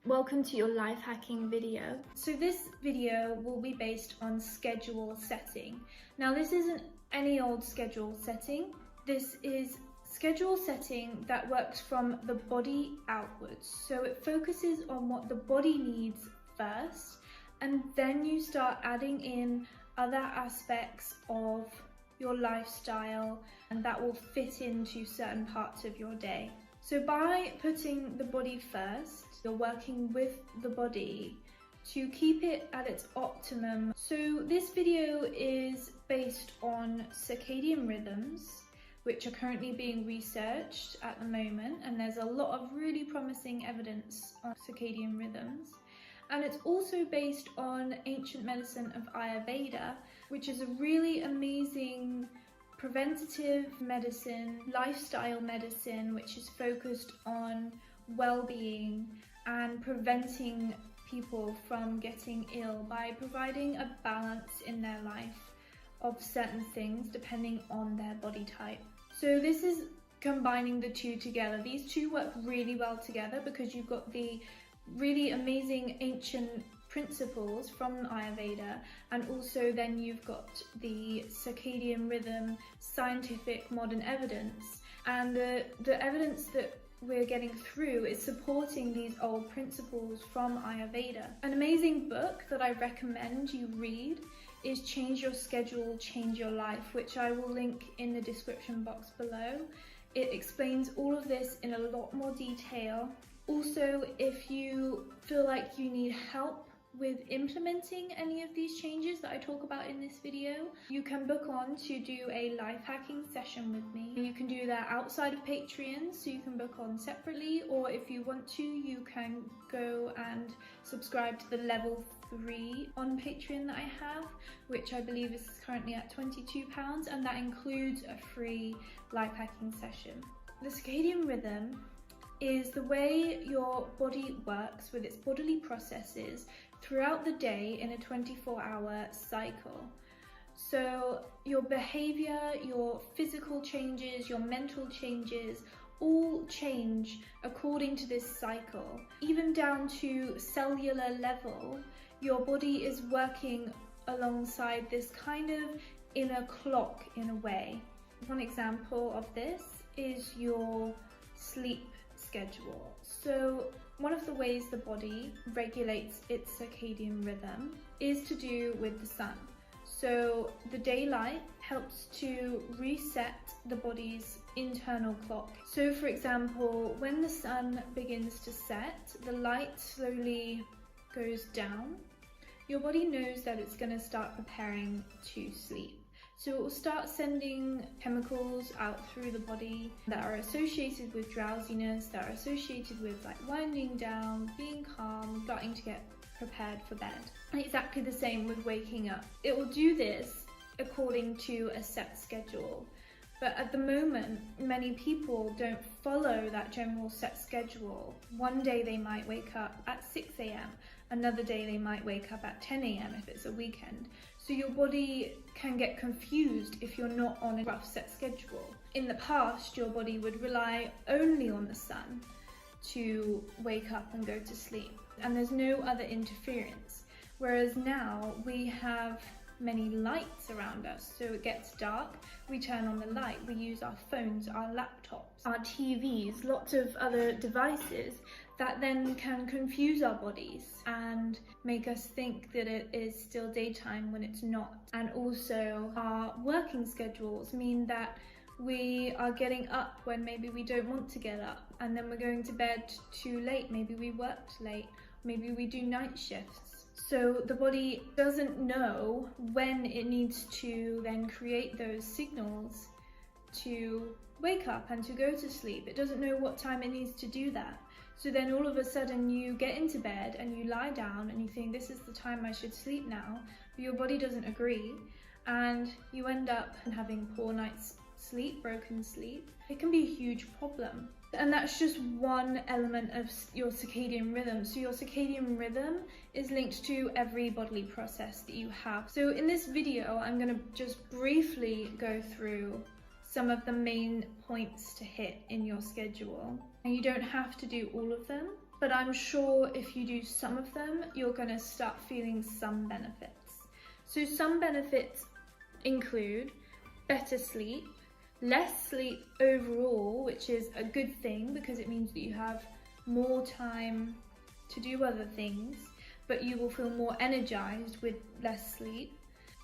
Welcome to your life hacking video. So this video will be based on schedule setting. Now this isn't any old schedule setting. This is schedule setting that works from the body outwards. So it focuses on what the body needs first, and then you start adding in other aspects of your lifestyle, and that will fit into certain parts of your day. So by putting the body first, you're working with the body to keep it at its optimum. So this video is based on circadian rhythms, which are currently being researched at the moment, and there's a lot of really promising evidence on circadian rhythms. And it's also based on ancient medicine of Ayurveda, which is a really amazing preventative medicine, lifestyle medicine, which is focused on well-being and preventing people from getting ill by providing a balance in their life of certain things depending on their body type. So this is combining the two together. These two work really well together because you've got the really amazing ancient principles from Ayurveda, and also then you've got the circadian rhythm scientific modern evidence, and the evidence that we're getting through is supporting these old principles from Ayurveda. An amazing book that I recommend you read is Change Your Schedule, Change Your Life, which I will link in the description box below. It explains all of this in a lot more detail. Also, if you feel like you need help with implementing any of these changes that I talk about in this video, you can book on to do a life hacking session with me. You can do that outside of Patreon, so you can book on separately, or if you want to, you can go and subscribe to the level 3 on Patreon that I have, which I believe is currently at £22, and that includes a free life hacking session. The circadian rhythm is the way your body works with its bodily processes throughout the day in a 24-hour cycle. So your behavior, your physical changes, your mental changes, all change according to this cycle. Even down to cellular level, your body is working alongside this kind of inner clock in a way. One example of this is your sleep schedule. So one of the ways the body regulates its circadian rhythm is to do with the sun. So the daylight helps to reset the body's internal clock. So for example, when the sun begins to set, the light slowly goes down. Your body knows that it's going to start preparing to sleep. So it will start sending chemicals out through the body that are associated with drowsiness, that are associated with like winding down, being calm, starting to get prepared for bed. And exactly the same with waking up. It will do this according to a set schedule. But at the moment, many people don't follow that general set schedule. One day they might wake up at 6 AM, another day they might wake up at 10 AM if it's a weekend. So your body can get confused if you're not on a rough set schedule. In the past, your body would rely only on the sun to wake up and go to sleep, and there's no other interference. Whereas now we have many lights around us, so it gets dark, we turn on the light, we use our phones, our laptops, our TVs, lots of other devices that then can confuse our bodies and make us think that it is still daytime when it's not. And also our working schedules mean that we are getting up when maybe we don't want to get up, and then we're going to bed too late. Maybe we worked late, maybe we do night shifts. So the body doesn't know when it needs to then create those signals to wake up and to go to sleep. It doesn't know what time it needs to do that. So then all of a sudden you get into bed and you lie down and you think, this is the time I should sleep now, but your body doesn't agree, and you end up having poor night's sleep, broken sleep. It can be a huge problem. And that's just one element of your circadian rhythm. So your circadian rhythm is linked to every bodily process that you have. So in this video, I'm going to just briefly go through some of the main points to hit in your schedule. And you don't have to do all of them, but I'm sure if you do some of them, you're going to start feeling some benefits. So some benefits include better sleep, less sleep overall, which is a good thing because it means that you have more time to do other things, but you will feel more energized with less sleep.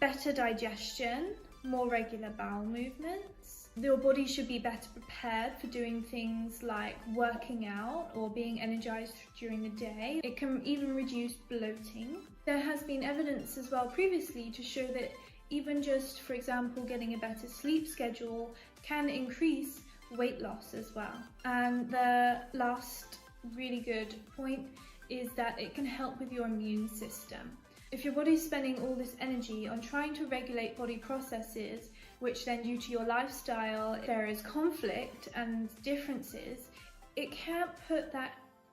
Better digestion, more regular bowel movements. Your body should be better prepared for doing things like working out or being energized during the day. It can even reduce bloating. There has been evidence as well previously to show that even just, for example, getting a better sleep schedule can increase weight loss as well. And the last really good point is that it can help with your immune system. If your body's spending all this energy on trying to regulate body processes, which then due to your lifestyle, there is conflict and differences, it can't put that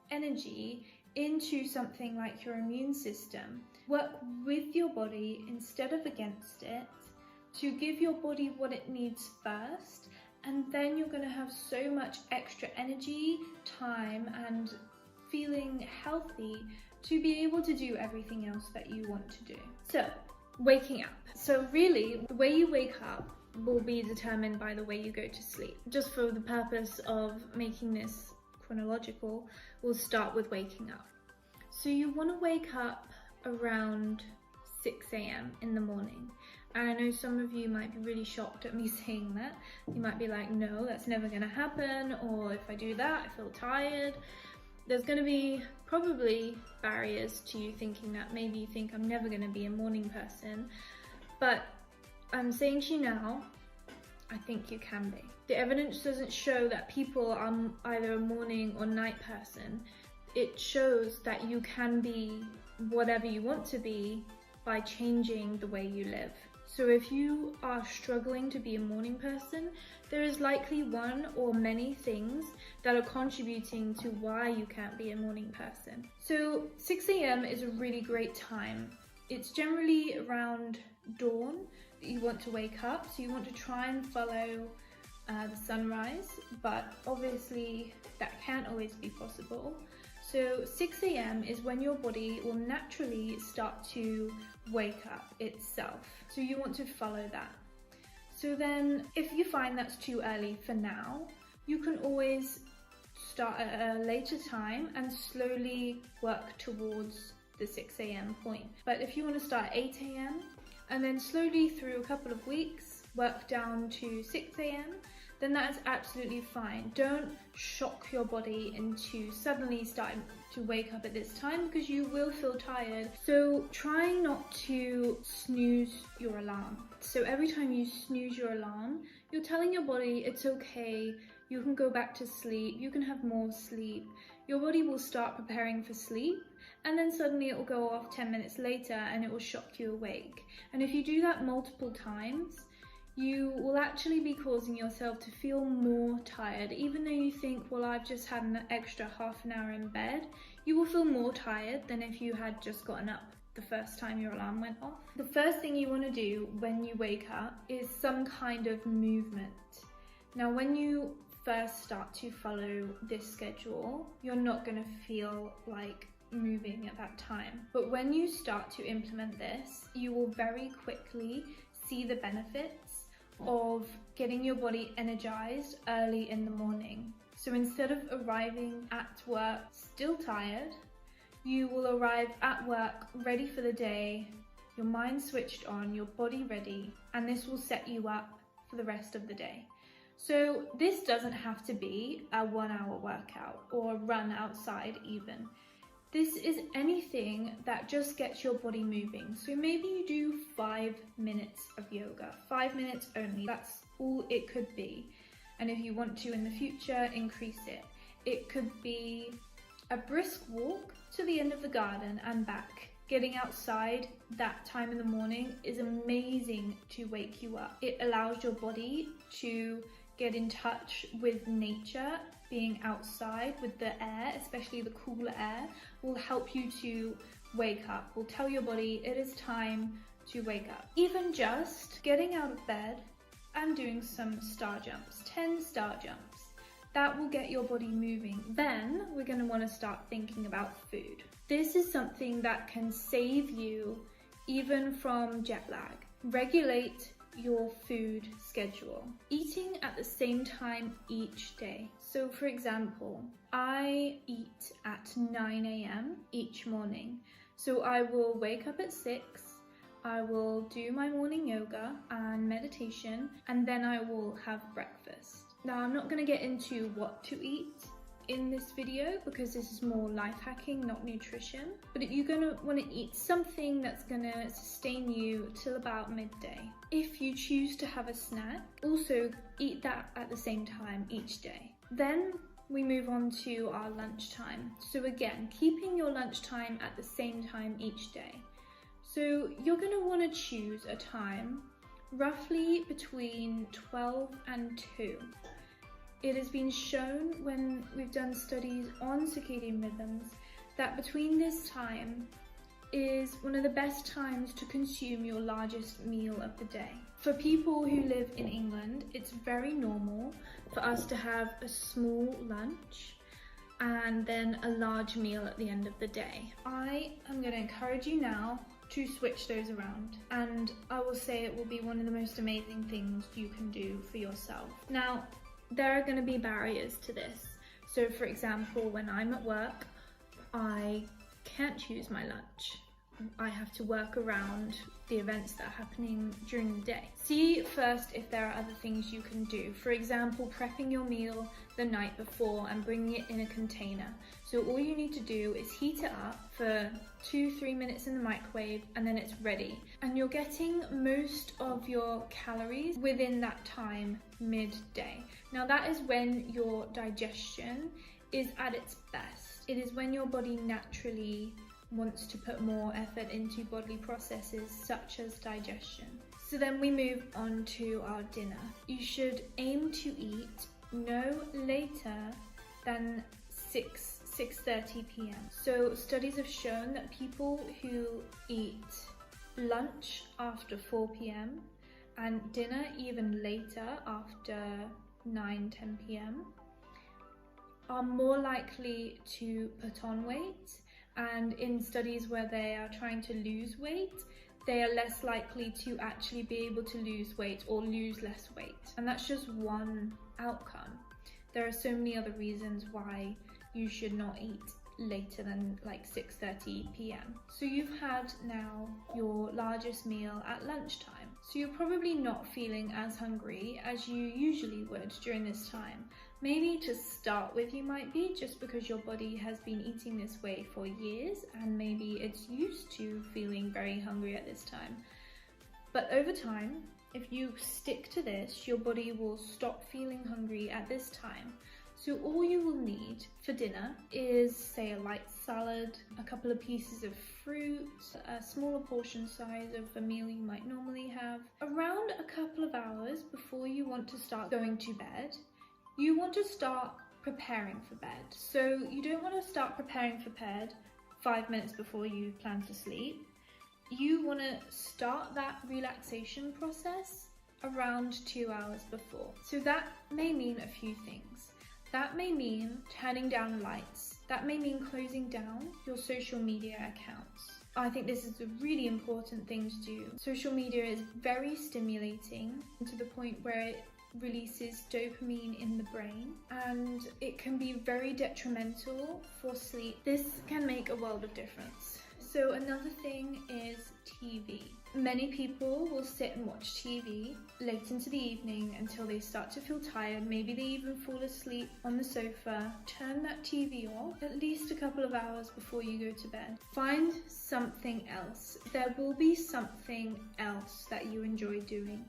energy into something like your immune system. Work with your body instead of against it to give your body what it needs first, and then you're going to have so much extra energy, time, and feeling healthy to be able to do everything else that you want to do. So, waking up. So really, the way you wake up will be determined by the way you go to sleep. Just for the purpose of making this chronological, we'll start with waking up. So you want to wake up around 6 a.m. in the morning. And I know some of you might be really shocked at me saying that. You might be like, no, that's never going to happen, or if I do that, I feel tired. There's going to be probably barriers to you thinking that. Maybe you think I'm never going to be a morning person, but I'm saying to you now, I think you can be. The evidence doesn't show that people are either a morning or night person. It shows that you can be whatever you want to be by changing the way you live. So if you are struggling to be a morning person, there is likely one or many things that are contributing to why you can't be a morning person. So 6 a.m. is a really great time. It's generally around dawn that you want to wake up, so you want to try and follow the sunrise, but obviously that can't always be possible. So 6 a.m. is when your body will naturally start to wake up itself. So you want to follow that. So then if you find that's too early for now, you can always start at a later time and slowly work towards the 6 a.m. point. But if you want to start at 8 a.m. and then slowly through a couple of weeks work down to 6 a.m., then that's absolutely fine. Don't shock your body into suddenly starting to wake up at this time, because you will feel tired. So try not to snooze your alarm. So every time you snooze your alarm, you're telling your body it's okay, you can go back to sleep, you can have more sleep. Your body will start preparing for sleep, and then suddenly it will go off 10 minutes later and it will shock you awake. And if you do that multiple times, you will actually be causing yourself to feel more tired. Even though you think, well, I've just had an extra half an hour in bed, you will feel more tired than if you had just gotten up the first time your alarm went off. The first thing you want to do when you wake up is some kind of movement. Now, when you first start to follow this schedule, you're not going to feel like moving at that time. But when you start to implement this, you will very quickly see the benefits of getting your body energized early in the morning. So instead of arriving at work still tired, you will arrive at work ready for the day, your mind switched on, your body ready, and this will set you up for the rest of the day. So this doesn't have to be a 1-hour workout or run outside even. This is anything that just gets your body moving. So maybe you do 5 minutes of yoga, 5 minutes only. That's all it could be. And if you want to in the future, increase it. It could be a brisk walk to the end of the garden and back. Getting outside that time in the morning is amazing to wake you up. It allows your body to get in touch with nature. Being outside with the air, especially the cooler air, will help you to wake up, will tell your body it is time to wake up. Even just getting out of bed and doing some star jumps, 10 star jumps. That will get your body moving. Then we're going to want to start thinking about food. This is something that can save you even from jet lag. Regulate your food schedule. Eating at the same time each day. So for example, I eat at 9 a.m. each morning. So I will wake up at 6, I will do my morning yoga and meditation, and then I will have breakfast. Now I'm not going to get into what to eat in this video because this is more life hacking, not nutrition. But you're going to want to eat something that's going to sustain you till about midday. If you choose to have a snack, also eat that at the same time each day. Then we move on to our lunchtime. So again, keeping your lunchtime at the same time each day. So you're going to want to choose a time roughly between 12 and 2. It has been shown when we've done studies on circadian rhythms that between this time is one of the best times to consume your largest meal of the day. For people who live in England, it's very normal for us to have a small lunch and then a large meal at the end of the day. I am going to encourage you now to switch those around, and I will say it will be one of the most amazing things you can do for yourself. Now, there are going to be barriers to this. So for example, when I'm at work, I can't choose my lunch. I have to work around the events that are happening during the day. See first if there are other things you can do. For example, prepping your meal the night before and bringing it in a container. So all you need to do is heat it up for 2-3 minutes in the microwave and then it's ready. And you're getting most of your calories within that time, midday. Now that is when your digestion is at its best. It is when your body naturally wants to put more effort into bodily processes such as digestion. So then we move on to our dinner. You should aim to eat no later than 6:30 p.m. So studies have shown that people who eat lunch after 4 p.m. and dinner even later after 9-10 p.m. are more likely to put on weight. And in studies where they are trying to lose weight, they are less likely to actually be able to lose weight or lose less weight. And that's just one outcome. There are so many other reasons why you should not eat later than like 6:30 p.m. So you've had now your largest meal at lunchtime. So you're probably not feeling as hungry as you usually would during this time. Maybe to start with you might be, just because your body has been eating this way for years and maybe it's used to feeling very hungry at this time. But over time, if you stick to this, your body will stop feeling hungry at this time. So all you will need for dinner is, say, a light salad, a couple of pieces of fruit, a smaller portion size of a meal you might normally have. Around a couple of hours before you want to start going to bed, you want to start preparing for bed. So you don't want to start preparing for bed 5 minutes before you plan to sleep. You want to start that relaxation process around 2 hours before. So that may mean a few things. That may mean turning down lights. That may mean closing down your social media accounts. I think this is a really important thing to do. Social media is very stimulating to the point where it releases dopamine in the brain and it can be very detrimental for sleep. This can make a world of difference. So another thing is TV. Many people will sit and watch TV late into the evening until they start to feel tired. Maybe they even fall asleep on the sofa. Turn that TV off at least a couple of hours before you go to bed. Find something else. There will be something else that you enjoy doing.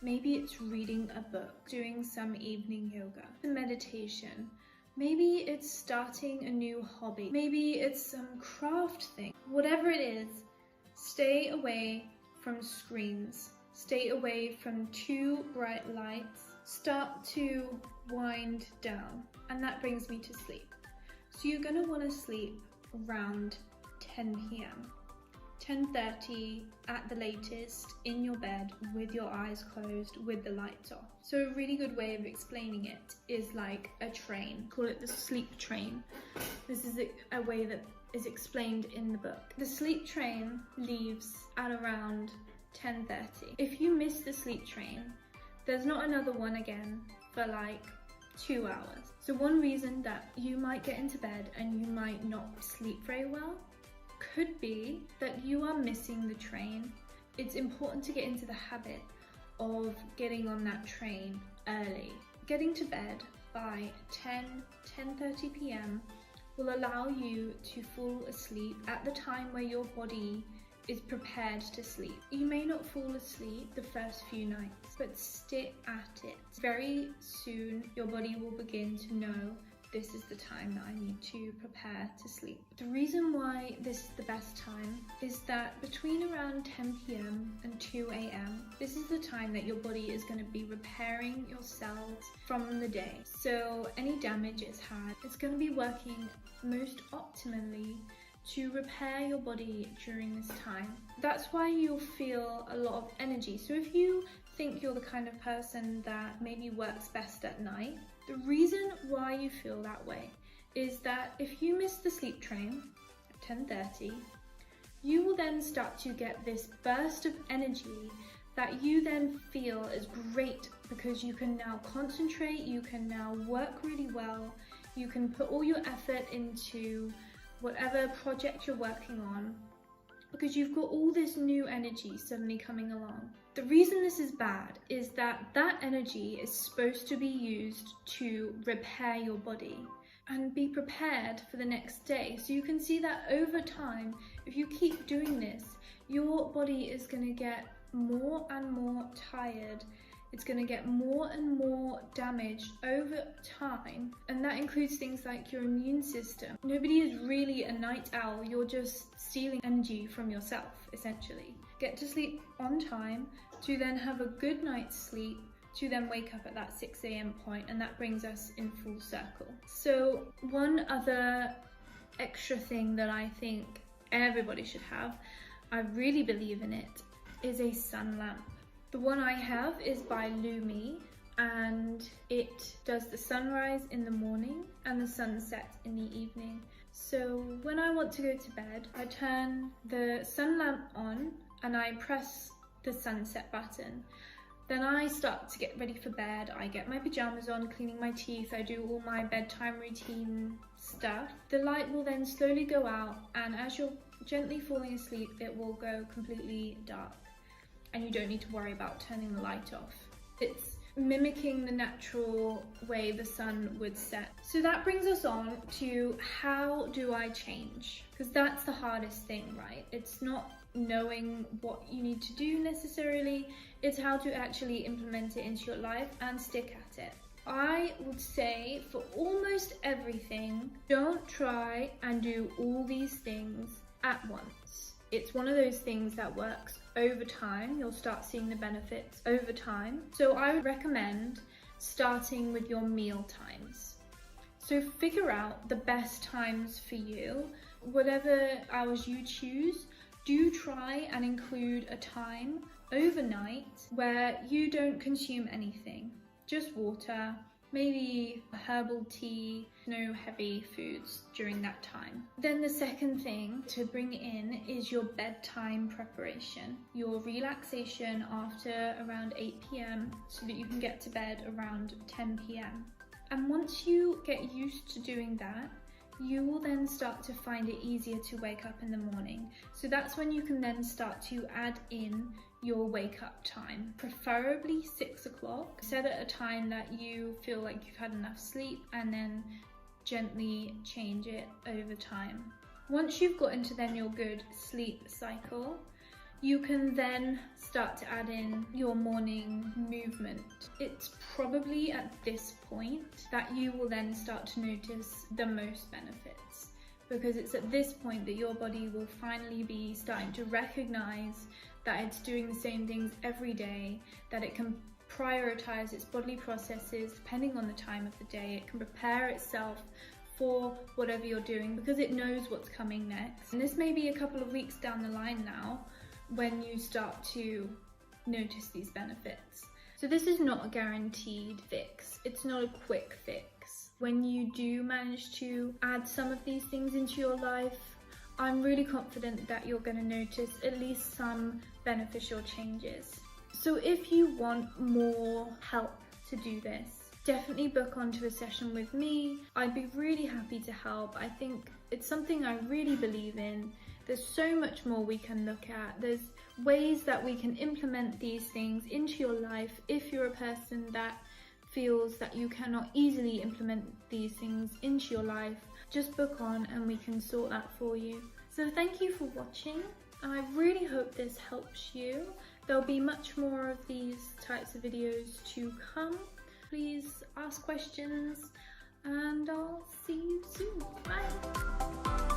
Maybe it's reading a book, doing some evening yoga, meditation. Maybe it's starting a new hobby. Maybe it's some craft thing. Whatever it is, stay away from screens. Stay away from too bright lights. Start to wind down. And that brings me to sleep. So you're going to want to sleep around 10 p.m. 10:30 at the latest, in your bed with your eyes closed with the lights off. So a really good way of explaining it is like a train. Call it the sleep train. This is a way that is explained in the book. The sleep train leaves at around 10:30. If you miss the sleep train, there's not another one again for like 2 hours. So one reason that you might get into bed and you might not sleep very well could be that you are missing the train. It's important to get into the habit of getting on that train early. Getting to bed by 10:30 p.m. will allow you to fall asleep at the time where your body is prepared to sleep. You may not fall asleep the first few nights, but stick at it. Very soon your body will begin to know this is the time that I need to prepare to sleep. The reason why this is the best time is that between around 10 p.m. and 2 a.m, this is the time that your body is going to be repairing your cells from the day. So any damage it's had, it's going to be working most optimally to repair your body during this time. That's why you'll feel a lot of energy. So if you think you're the kind of person that maybe works best at night, the reason why you feel that way is that if you miss the sleep train at 10:30, you will then start to get this burst of energy that you then feel is great because you can now concentrate, you can now work really well, you can put all your effort into whatever project you're working on because you've got all this new energy suddenly coming along. The reason this is bad is that that energy is supposed to be used to repair your body and be prepared for the next day. So you can see that over time, if you keep doing this, your body is going to get more and more tired. It's going to get more and more damaged over time, and that includes things like your immune system. Nobody is really a night owl, you're just stealing energy from yourself, essentially. Get to sleep on time to then have a good night's sleep, to then wake up at that 6 a.m. point, and that brings us in full circle. So one other extra thing that I think everybody should have, I really believe in it, is a sun lamp. The one I have is by Lumi, and it does the sunrise in the morning and the sunset in the evening. So when I want to go to bed, I turn the sun lamp on and I press the sunset button. Then I start to get ready for bed. I get my pajamas on, cleaning my teeth, I do all my bedtime routine stuff. The light will then slowly go out, and as you're gently falling asleep, it will go completely dark. And you don't need to worry about turning the light off. It's mimicking the natural way the sun would set. So that brings us on to how do I change? Because that's the hardest thing, right? It's not knowing what you need to do necessarily, it's how to actually implement it into your life and stick at it. I would say for almost everything, don't try and do all these things at once. It's one of those things that works over time. You'll start seeing the benefits over time. So I would recommend starting with your meal times. So figure out the best times for you. Whatever hours you choose, do try and include a time overnight where you don't consume anything, just water, maybe a herbal tea, no heavy foods during that time. Then the second thing to bring in is your bedtime preparation, your relaxation after around 8 p.m. so that you can get to bed around 10 p.m. And once you get used to doing that, you will then start to find it easier to wake up in the morning. So that's when you can then start to add in your wake up time, preferably 6 o'clock. Set at a time that you feel like you've had enough sleep, and then gently change it over time. Once you've got into then your good sleep cycle, you can then start to add in your morning movement. It's probably at this point that you will then start to notice the most benefits, because it's at this point that your body will finally be starting to recognize that it's doing the same things every day, that it can prioritize its bodily processes depending on the time of the day, it can prepare itself for whatever you're doing, because it knows what's coming next. And this may be a couple of weeks down the line now when you start to notice these benefits. So this is not a guaranteed fix. It's not a quick fix. When you do manage to add some of these things into your life, I'm really confident that you're going to notice at least some beneficial changes. So if you want more help to do this, definitely book onto a session with me. I'd be really happy to help. I think it's something I really believe in. There's so much more we can look at. There's ways that we can implement these things into your life if you're a person that feels that you cannot easily implement these things into your life. Just book on and we can sort that for you. So thank you for watching. I really hope this helps you. There'll be much more of these types of videos to come. Please ask questions and I'll see you soon. Bye.